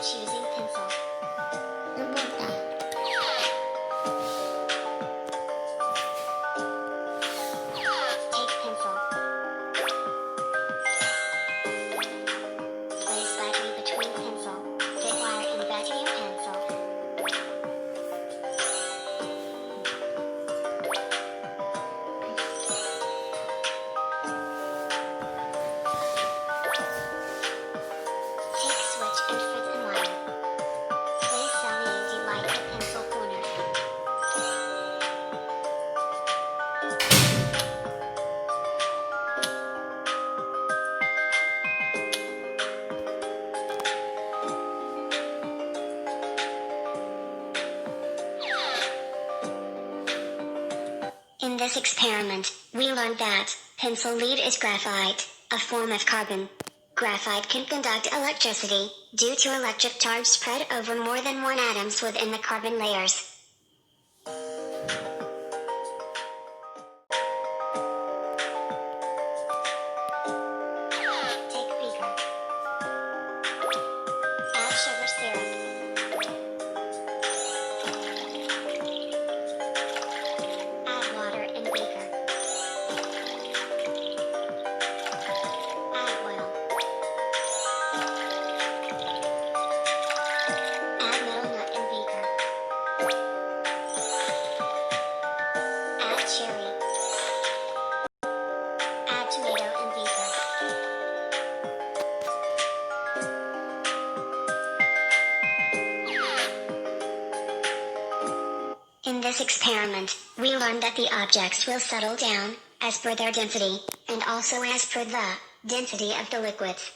switch using pencil. No importa. Take pencil. Place slightly between pencil. Fit wire in vacuum pencil. Take switch and fit in wire. Place LED light at pencil corner. In this experiment, we learned that pencil lead is graphite, a form of carbon. Graphite can conduct electricity due to electric charge spread over more than one atoms within the carbon layers. Take beaker. Add sugar syrup. Add water in beaker. Add oil. Add metal nut in beaker. Add cherry. Add tomato in beaker. In this experiment, we learned that the objects will settle down as per their density, and also as per the density of the liquids.